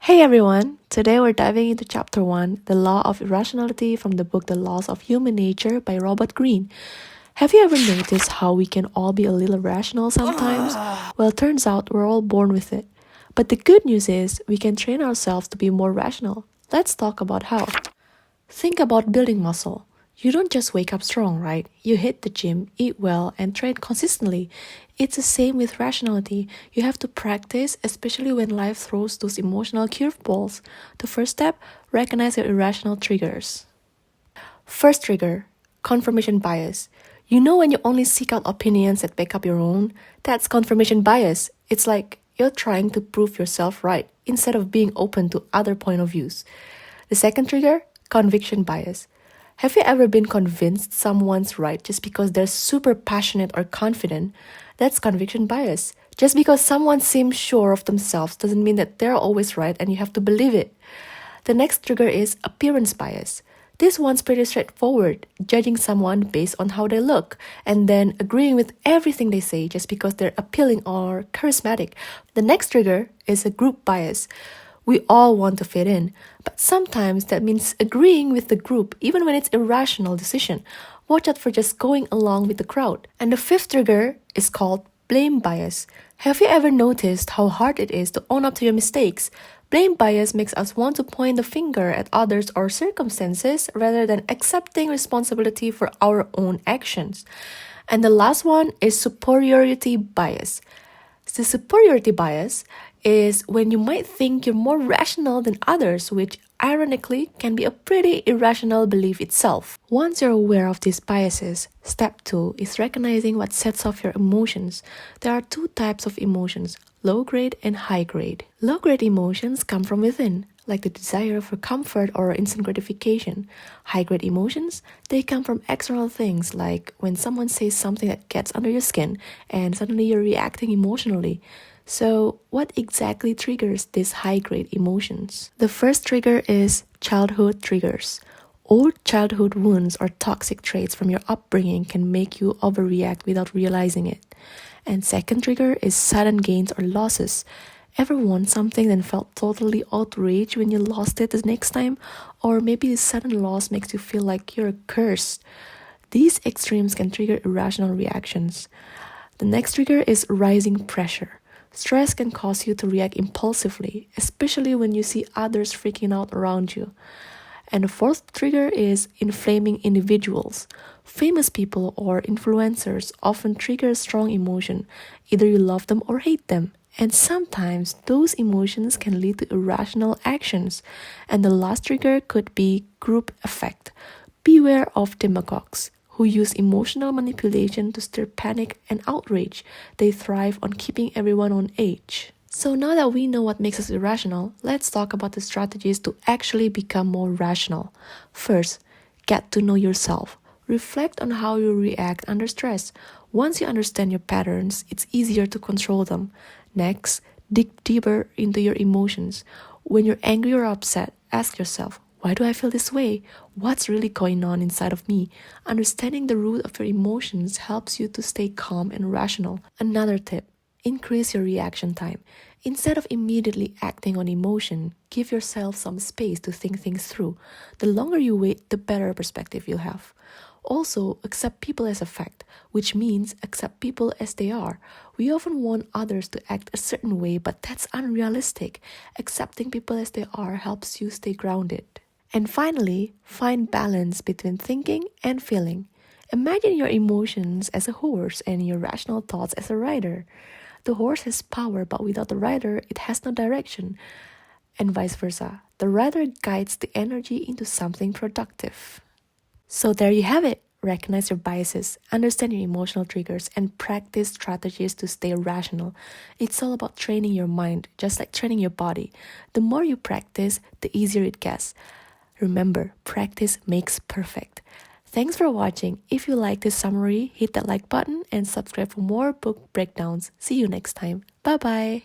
Hey everyone! Today we're diving into Chapter 1, The Law of Irrationality from the book The Laws of Human Nature by Robert Greene. Have you ever noticed how we can all be a little irrational sometimes? Well, it turns out we're all born with it. But the good news is we can train ourselves to be more rational. Let's talk about how. Think about building muscle. You don't just wake up strong, right? You hit the gym, eat well, and train consistently. It's the same with rationality. You have to practice, especially when life throws those emotional curveballs. The first step, recognize your irrational triggers. First trigger, confirmation bias. You know when you only seek out opinions that back up your own? That's confirmation bias. It's like you're trying to prove yourself right instead of being open to other point of views. The second trigger, conviction bias. Have you ever been convinced someone's right just because they're super passionate or confident? That's conviction bias. Just because someone seems sure of themselves doesn't mean that they're always right and you have to believe it. The next trigger is appearance bias. This one's pretty straightforward, judging someone based on how they look, and then agreeing with everything they say just because they're appealing or charismatic. The next trigger is a group bias. We all want to fit in, but sometimes that means agreeing with the group even when it's an irrational decision. Watch out for just going along with the crowd. And the fifth trigger is called blame bias. Have you ever noticed how hard it is to own up to your mistakes? Blame bias makes us want to point the finger at others or circumstances rather than accepting responsibility for our own actions. And the last one is superiority bias. The superiority bias is when you might think you're more rational than others, which ironically can be a pretty irrational belief itself. Once you're aware of these biases, step 2 is recognizing what sets off your emotions. There are two types of emotions, low grade and high grade. Low grade emotions come from within, like the desire for comfort or instant gratification. High grade emotions, they come from external things, like when someone says something that gets under your skin and suddenly you're reacting emotionally. So, what exactly triggers these high grade emotions? The first trigger is childhood triggers. Old childhood wounds or toxic traits from your upbringing can make you overreact without realizing it. And second trigger is sudden gains or losses. Ever won something and felt totally outraged when you lost it the next time? Or maybe the sudden loss makes you feel like you're cursed. These extremes can trigger irrational reactions. The next trigger is rising pressure. Stress can cause you to react impulsively, especially when you see others freaking out around you. And the fourth trigger is inflaming individuals. Famous people or influencers often trigger strong emotion. Either you love them or hate them. And sometimes those emotions can lead to irrational actions. And the last trigger could be group effect. Beware of demagogues who use emotional manipulation to stir panic and outrage. They thrive on keeping everyone on edge. So now that we know what makes us irrational, let's talk about the strategies to actually become more rational. First, get to know yourself. Reflect on how you react under stress. Once you understand your patterns, it's easier to control them. Next, dig deeper into your emotions. When you're angry or upset, ask yourself, why do I feel this way? What's really going on inside of me? Understanding the root of your emotions helps you to stay calm and rational. Another tip, increase your reaction time. Instead of immediately acting on emotion, give yourself some space to think things through. The longer you wait, the better perspective you'll have. Also, accept people as a fact, which means accept people as they are. We often want others to act a certain way, but that's unrealistic. Accepting people as they are helps you stay grounded. And finally, find balance between thinking and feeling. Imagine your emotions as a horse and your rational thoughts as a rider. The horse has power, but without the rider, it has no direction. And vice versa. The rider guides the energy into something productive. So there you have it. Recognize your biases, understand your emotional triggers, and practice strategies to stay rational. It's all about training your mind, just like training your body. The more you practice, the easier it gets. Remember, practice makes perfect. Thanks for watching. If you like this summary, hit that like button and subscribe for more book breakdowns. See you next time. Bye-bye.